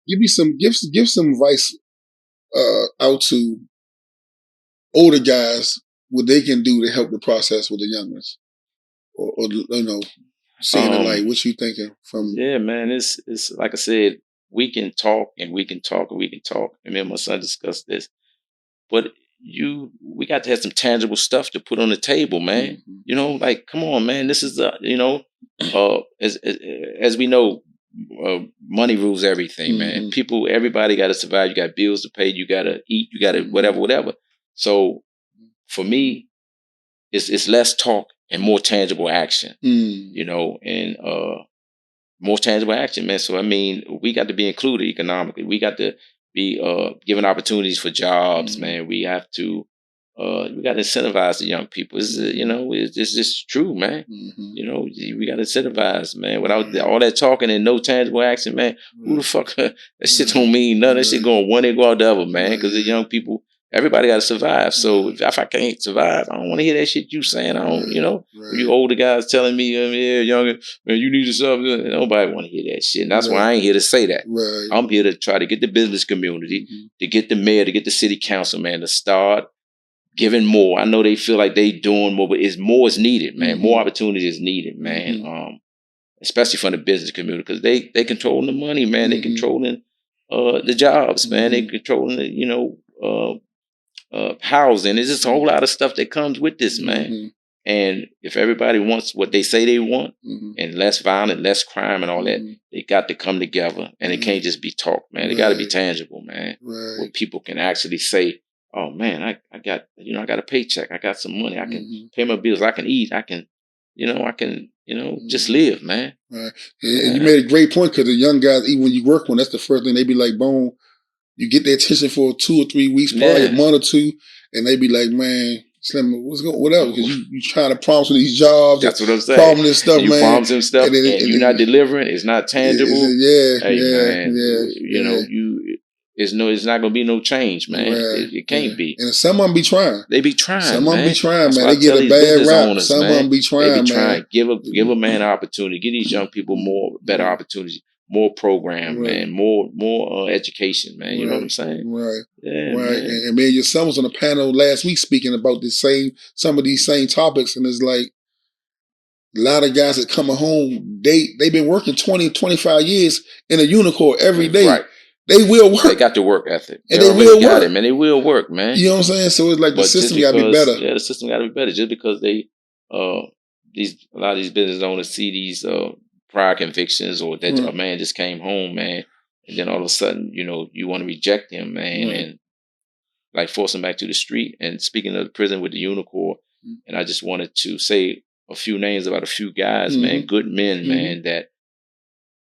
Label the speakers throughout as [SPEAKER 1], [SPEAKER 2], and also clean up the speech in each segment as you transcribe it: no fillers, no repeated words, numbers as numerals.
[SPEAKER 1] give some advice out to older guys what they can do to help the process with the young ones, or seeing the light. What you thinking from?
[SPEAKER 2] Yeah, man, it's like I said, we can talk and we can talk and we can talk. And me and my son discussed this, but we got to have some tangible stuff to put on the table, man. Like, come on, man, this is as we know, money rules everything, man. Everybody got to survive. You got bills to pay. You got to eat. You got to whatever. So for me, it's less talk and more tangible action. And more tangible action, man. So I mean, we got to be included economically. We got to be given opportunities for jobs, man. We have to. We got to incentivize the young people. It's just true, man. We got to incentivize, man. Without all that talking and no tangible action, man, who the fuck? That shit don't mean nothing. That shit going one day, go out the other, man. Because the young people, everybody got to survive. So if I can't survive, I don't want to hear that shit you saying. I don't, you older guys telling me, yeah, younger, man, you need to stop. Nobody want to hear that shit. And that's why I ain't here to say that. I'm here to try to get the business community, to get the mayor, to get the city council, man, to start giving more. I know they feel like they doing more, but more is needed, man. More opportunity is needed, man. Especially from the business community, because they controlling the money, man. They controlling the jobs, man. They controlling the housing. There's just a whole lot of stuff that comes with this, man. And if everybody wants what they say they want, and less violence, less crime, and all that, they got to come together, and it can't just be talk, man. It got to be tangible, man. Where people can actually say, oh man, I got I got a paycheck. I got some money. I can pay my bills. I can eat. I can just live, man.
[SPEAKER 1] Right. And you made a great point, because the young guys, even when you work one, that's the first thing they be like, boom, you get their attention for 2 or 3 weeks, probably a month or two, and they be like, man, Slim, what else? Because you trying to promise theme these jobs.
[SPEAKER 2] That's what I'm saying.
[SPEAKER 1] Promising this stuff,
[SPEAKER 2] you
[SPEAKER 1] man.
[SPEAKER 2] Promise them stuff, and you're not delivering. It's not tangible. It's not gonna be no change, man. It can't be.
[SPEAKER 1] And some of them be trying.
[SPEAKER 2] They be trying.
[SPEAKER 1] Some of them
[SPEAKER 2] be
[SPEAKER 1] trying, man. They get a bad rap. Some of them be trying,
[SPEAKER 2] they be trying.
[SPEAKER 1] man.
[SPEAKER 2] Give a man an opportunity. Give these young people better opportunities, more program, man, more education, man. You know what I'm saying?
[SPEAKER 1] Right.
[SPEAKER 2] Yeah,
[SPEAKER 1] right. And man, your son was on a panel last week speaking about some of these same topics, and it's like a lot of guys that coming home, they've been working 20, 25 years in a unicorn every day.
[SPEAKER 2] Right.
[SPEAKER 1] They will work.
[SPEAKER 2] They got the work ethic.
[SPEAKER 1] And they will work.
[SPEAKER 2] It, man. They will work, man.
[SPEAKER 1] You know what I'm saying? So it's like the system got to be better.
[SPEAKER 2] Yeah, the system got to be better. Just because a lot of these business owners see these prior convictions, or that a man just came home, man, and then all of a sudden, you want to reject him, man, and like force him back to the street. And speaking of the prison with the unicorn, and I just wanted to say a few names about a few guys, man, good men, man, that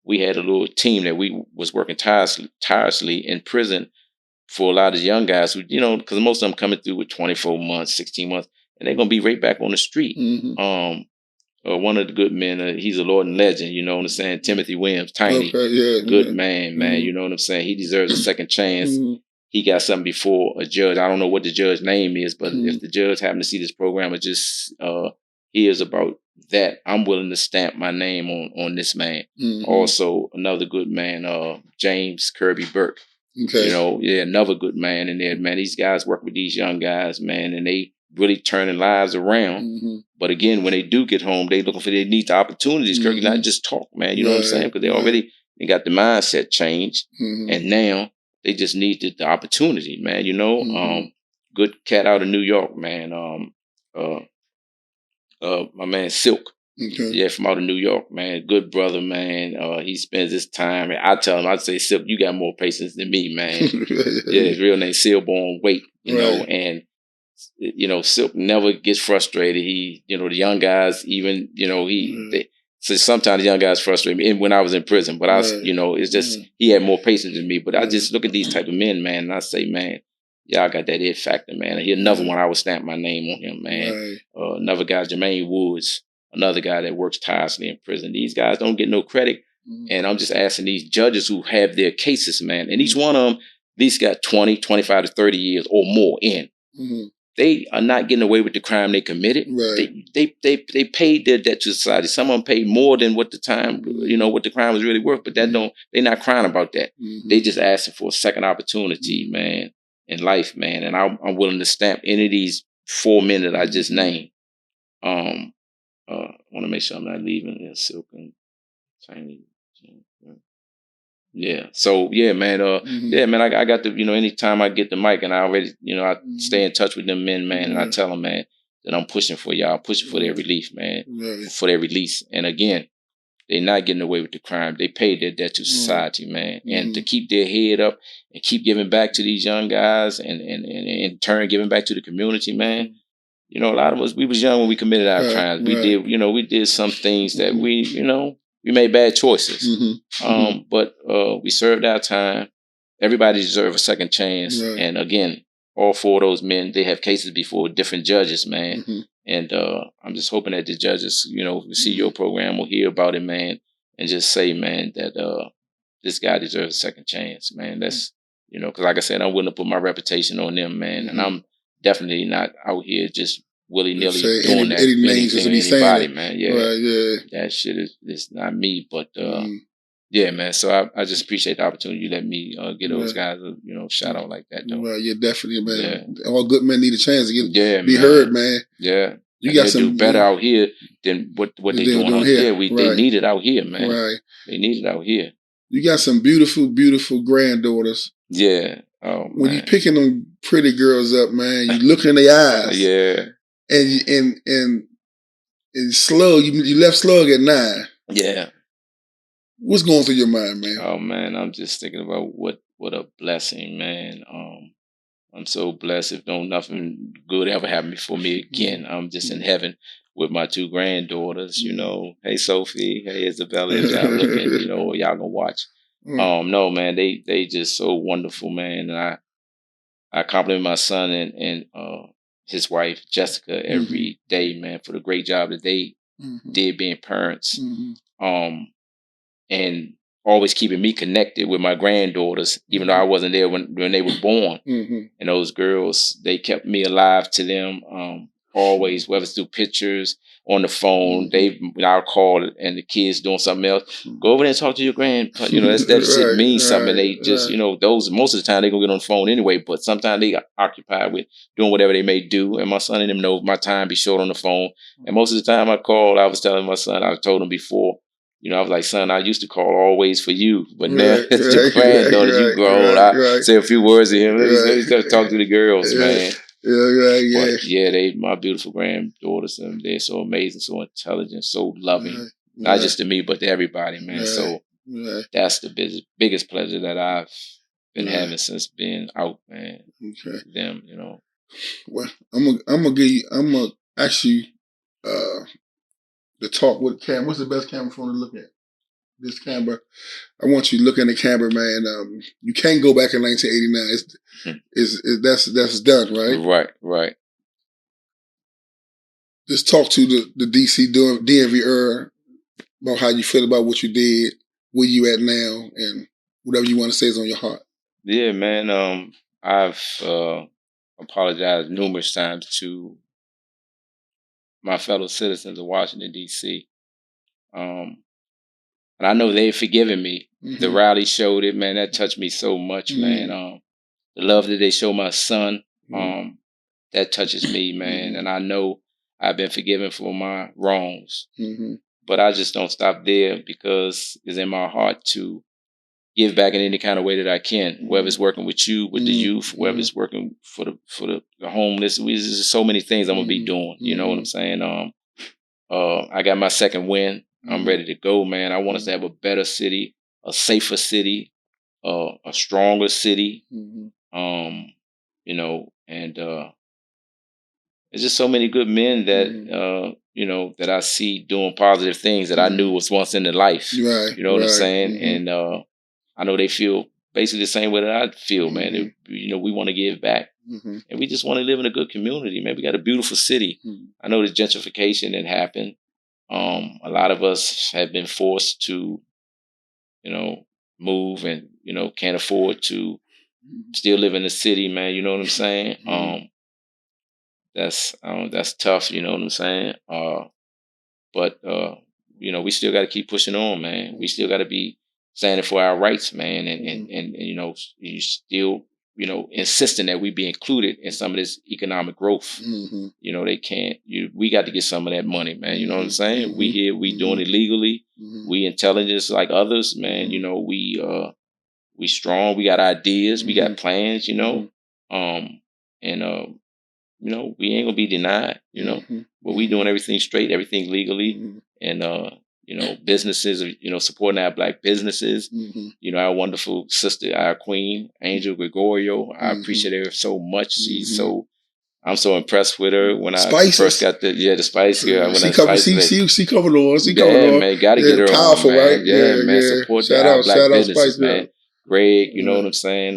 [SPEAKER 2] we had a little team that we was working tirelessly in prison for a lot of young guys who, because most of them coming through with 24 months, 16 months, and they're going to be right back on the street. One of the good men, he's a Lord and legend, you know what I'm saying? Timothy Williams, Tiny, good man, you know what I'm saying? He deserves a second chance. He got something before a judge. I don't know what the judge's name is, but if the judge happened to see this program, it just hears about that, I'm willing to stamp my name on this man. Also, another good man, James Kirby Burke. Okay. Another good man in there, man. These guys work with these young guys, man, and they really turning lives around. But again, when they do get home, they looking for, they need the opportunities, Kirby, not just talk, man. You know what I'm saying? Because they got the mindset changed, and now they just need the opportunity, man. Good cat out of New York, man. My man Silk. Yeah, from out of New York, man. Good brother, man. He spends his time. I tell him, I'd say, Silk, you got more patience than me, man. His real name Silborn Wait, and Silk never gets frustrated. He, the young guys, even, so sometimes the young guys frustrate me. And when I was in prison, but I was, it's just he had more patience than me. But I just look at these type of men, man, and I say, man, y'all got that it factor, man. And here's another one I would stamp my name on him, man. Another guy, Jermaine Woods, another guy that works tirelessly in prison. These guys don't get no credit. And I'm just asking these judges who have their cases, man. And each one of them, these got 20, 25 to 30 years or more in. they are not getting away with the crime they committed.
[SPEAKER 1] Right.
[SPEAKER 2] They paid their debt to society. Some of them paid more than what the time, what the crime was really worth. But that they're not crying about that. They just asking for a second opportunity, man, in life, man. And I'm willing to stamp any of these 4 men that I just named. I want to make sure I'm not leaving this silk and tiny. Yeah. So yeah, man. Yeah, man. I got the anytime I get the mic and I already I stay in touch with them men, man, and I tell them, man, that I'm pushing for y'all, pushing for their relief, man, for their release. And again, they're not getting away with the crime. They paid their debt to society, man, and to keep their head up and keep giving back to these young guys, and in turn giving back to the community, man. A lot of us, we was young when we committed our crimes. We did, we did some things that we made bad choices. But we served our time. Everybody deserves a second chance. And again, all 4 of those men, they have cases before different judges, man. And I'm just hoping that the judges, see your program, will hear about it, man, and just say, man, that this guy deserves a second chance, man. That's, because like I said, I'm willing to put my reputation on them, man. And I'm definitely not out here just willy-nilly doing that to anybody, man. Yeah. Right, yeah. That shit is not me. But yeah, man. So I just appreciate the opportunity you let me get those guys a shout out like that, though.
[SPEAKER 1] Well, yeah, definitely, man. Yeah. All good men need a chance to be heard, man.
[SPEAKER 2] Yeah. You got some do better out here than what they doing out here. They need it out here, man. Right. They need it out here.
[SPEAKER 1] You got some beautiful, beautiful granddaughters.
[SPEAKER 2] Yeah. Oh, man.
[SPEAKER 1] When you picking them pretty girls up, man, you look in their eyes.
[SPEAKER 2] Yeah.
[SPEAKER 1] And Slug, you left Slug at 9.
[SPEAKER 2] Yeah.
[SPEAKER 1] What's going through your mind, man?
[SPEAKER 2] Oh, man, I'm just thinking about what a blessing, man. I'm so blessed. If nothing good ever happened for me again, I'm just in heaven with my 2 granddaughters. Hey Sophie, hey Isabella, if y'all looking, y'all gonna watch. No, man, they just so wonderful, man. And I compliment my son and his wife Jessica every day, man, for the great job that they did being parents. And always keeping me connected with my granddaughters, even though I wasn't there when they were born. And those girls, they kept me alive to them. Always, whether it's through pictures, on the phone, I'll call and the kids doing something else. Go over there and talk to your grandpa. That shit means something. And they just, those most of the time they gonna get on the phone anyway, but sometimes they got occupied with doing whatever they may do. And my son and them know my time be short on the phone. And most of the time I called, I was telling my son, I told him before, I was like, son, I used to call always for you, but now it's the granddaughters. You grow old. I say a few words to him. Let me start talking to the girls, man.
[SPEAKER 1] Yeah.
[SPEAKER 2] But yeah, they my beautiful granddaughters, and they're so amazing, so intelligent, so loving. Not just to me, but to everybody, man. So that's the biggest pleasure that I've been having since being out, man. Okay. Them,
[SPEAKER 1] Well, I'm gonna ask you to talk with Cam. What's the best camera phone to look at? This camera. I want you to look in the camera, man. You can't go back in 1989. That's done, right?
[SPEAKER 2] Right.
[SPEAKER 1] Just talk to the DC DMV about how you feel about what you did, where you at now, and whatever you want to say is on your heart.
[SPEAKER 2] Yeah, man. I've apologized numerous times to my fellow citizens of Washington, D.C. And I know they've forgiven me. The rally showed it, man. That touched me so much, man. The love that they show my son, that touches me, man. And I know I've been forgiven for my wrongs. But I just don't stop there because it's in my heart to give back in any kind of way that I can, whether it's working with you, with the youth, whether it's working for the homeless. There's just so many things I'm gonna be doing. You know what I'm saying? I got my second win. I'm ready to go, man. I want us to have a better city, a safer city, a stronger city. And there's just so many good men that that I see doing positive things that I knew was once in their life.
[SPEAKER 1] Right.
[SPEAKER 2] You know what I'm saying? And I know they feel basically the same way that I feel, man. We want to give back. And we just want to live in a good community, man. We got a beautiful city. I know the gentrification that happened. A lot of us have been forced to, move and, can't afford to still live in the city, man. You know what I'm saying? that's tough. You know what I'm saying? But you know, we still got to keep pushing on, man. We still got to be standing for our rights, man, and you know, you still, you know, insisting that we be included in some of this economic growth. You know, they can't. We got to get some of that money, man. You know what I'm saying? We here, we doing it legally. We intelligent like others, man. You know, we strong. We got ideas. We got plans. You know, and you know, we ain't gonna be denied. You know, but we doing everything straight, everything legally, and you know, businesses, you know, supporting our Black businesses. You know, our wonderful sister, our queen, Angel Gregorio. I appreciate her so much. She's so. I'm so impressed with her when I first got the Spice Girl. When
[SPEAKER 1] she covered on.
[SPEAKER 2] Man, gotta get her
[SPEAKER 1] powerful,
[SPEAKER 2] on, man.
[SPEAKER 1] Right?
[SPEAKER 2] Yeah, man. Support our Black businesses, man. Greg, you know what I'm saying?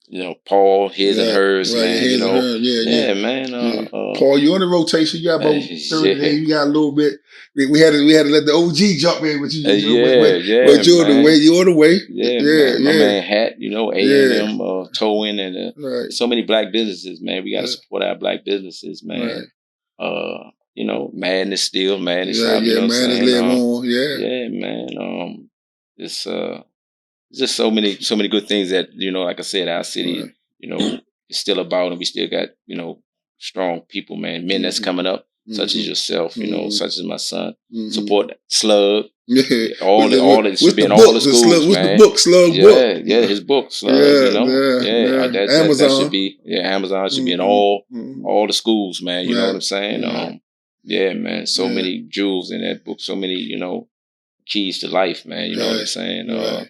[SPEAKER 2] You know, Paul, his and hers, man. You know, man.
[SPEAKER 1] Paul, you on the rotation. You got about 30 days. You got a little bit. We had to let the OG jump in with you. But you're on the way. You're on the way.
[SPEAKER 2] Man. My man Hat, you know, A&M, Towing, and so many Black businesses, man. We got to support our Black businesses, man. You know, Madness still, Madness shop. You know what I'm saying?
[SPEAKER 1] Live on.
[SPEAKER 2] Yeah, man. It's just so many good things that, you know, like I said, our city, you know, is still about, and we still got, you know, strong people, man, men that's coming up, such as yourself, you know, such as my son. Support Slug. All the should be in all the schools, man.
[SPEAKER 1] What's the book, Slug book?
[SPEAKER 2] Yeah, his book, Slug, you know. Amazon. That should be, Amazon should be in all the schools, man. You know what I'm saying? Yeah, man. So many jewels in that book, so many, you know, keys to life, man. You know what I'm saying?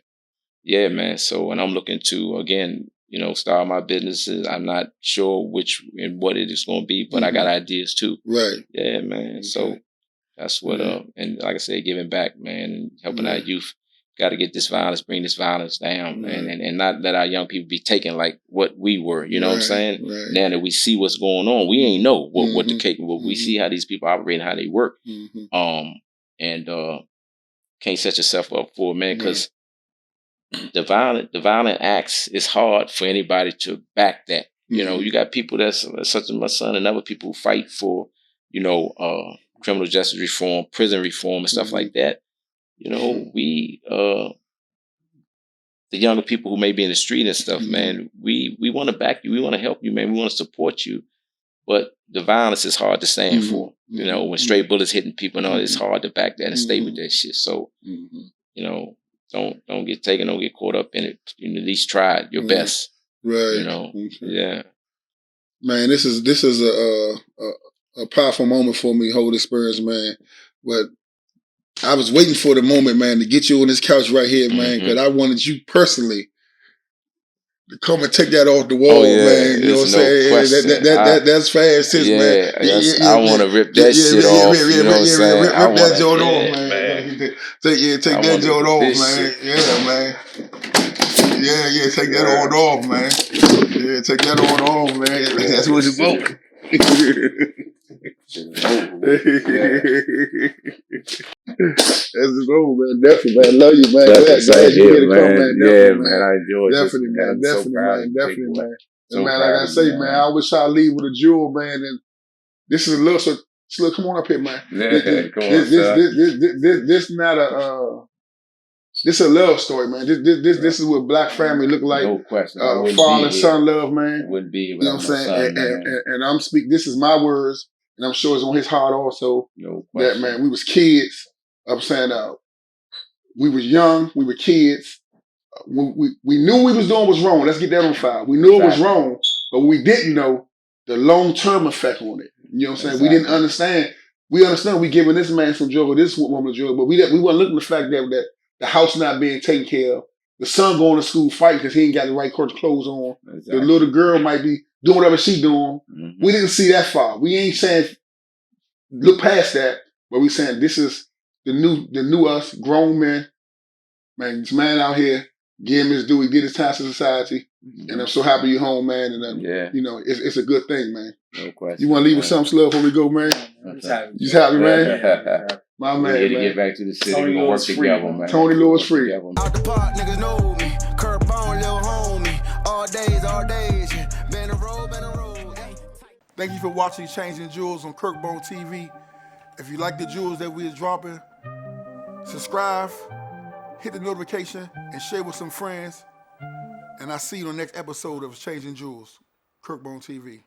[SPEAKER 2] Yeah, man. So, and I'm looking to, again, you know, start my businesses. I'm not sure which and what it is going to be, but I got ideas too.
[SPEAKER 1] Right.
[SPEAKER 2] Yeah, man. So that's what, and like I said, giving back, man, and helping our youth. Got to get this violence, bring this violence down, man, and not let our young people be taken like what we were. You know what I'm saying? Now that we see what's going on, we ain't know what the cake. We see how these people operate and how they work. And can't set yourself up for it, man, because the violent acts, it's hard for anybody to back that. You know, you got people that's such as my son and other people who fight for, you know, criminal justice reform, prison reform, and stuff like that. You know, we the younger people who may be in the street and stuff, man, we want to back you, we want to help you, man, we want to support you. But the violence is hard to stand for. You know, when stray bullets hitting people and all, it's hard to back that and stay with that shit. So, you know, don't get taken, don't get caught up in it. You know, at least try your best.
[SPEAKER 1] Right.
[SPEAKER 2] You know. Yeah.
[SPEAKER 1] Man, this is a powerful moment for me, whole experience, man. But I was waiting for the moment, man, to get you on this couch right here, man, because I wanted you personally to come and take that off the wall, man. You know what I'm saying? That's fast, man.
[SPEAKER 2] I want to rip that shit off. You know what I'm saying?
[SPEAKER 1] Rip that joint off, man. Take that joint off, man. Yeah, man. Yeah, take that on off, man. Yeah, take that on off, man. That's what it's about. That's the goal, man. Definitely, man. Love you, man. Glad you get to come, man.
[SPEAKER 2] Man. I enjoyed it.
[SPEAKER 1] Definitely, man. Definitely, man. And man, like I say, man, I wish I leave with a jewel, man. And this is a little, so come on up here, man. This not a this is a love story, man. This is what Black family look like.
[SPEAKER 2] No question.
[SPEAKER 1] Father and son love, man.
[SPEAKER 2] Wouldn't be,
[SPEAKER 1] you know what I'm saying? And I'm speaking. This is my words, and I'm sure it's on his heart also.
[SPEAKER 2] No question.
[SPEAKER 1] That man, we was kids. I'm saying, we was young. We were kids. We knew we was doing was wrong. Let's get that on file. We knew it was wrong, but we didn't know the long-term effect on it. You know what I'm saying? We didn't understand. We understand we giving this man some joy, this woman joy, but we wasn't looking at the fact that the house not being taken care of, the son going to school fighting because he ain't got the right clothes on, the little girl might be doing whatever she doing. We didn't see that far. We ain't saying look past that, but we saying this is the new us, grown men. Man, this man out here getting his due. He did his time to society, and I'm so happy you're home, man. And you know, it's a good thing, man.
[SPEAKER 2] No question.
[SPEAKER 1] You want to leave with something, Slug, before we go, man? You just happy, man? My man,
[SPEAKER 2] man. Get back to the city. We're gonna work together, man.
[SPEAKER 1] Tony LewisT Sr.
[SPEAKER 3] Out the park, niggas know me. Curtbone, little homie. All days, yeah. Been a roll, yeah.
[SPEAKER 1] Thank you for watching Changing Jewels on Curtbone TV. If you like the jewels that we are dropping, subscribe, hit the notification, and share with some friends. And I'll see you on the next episode of Changing Jewels, Curtbone TV.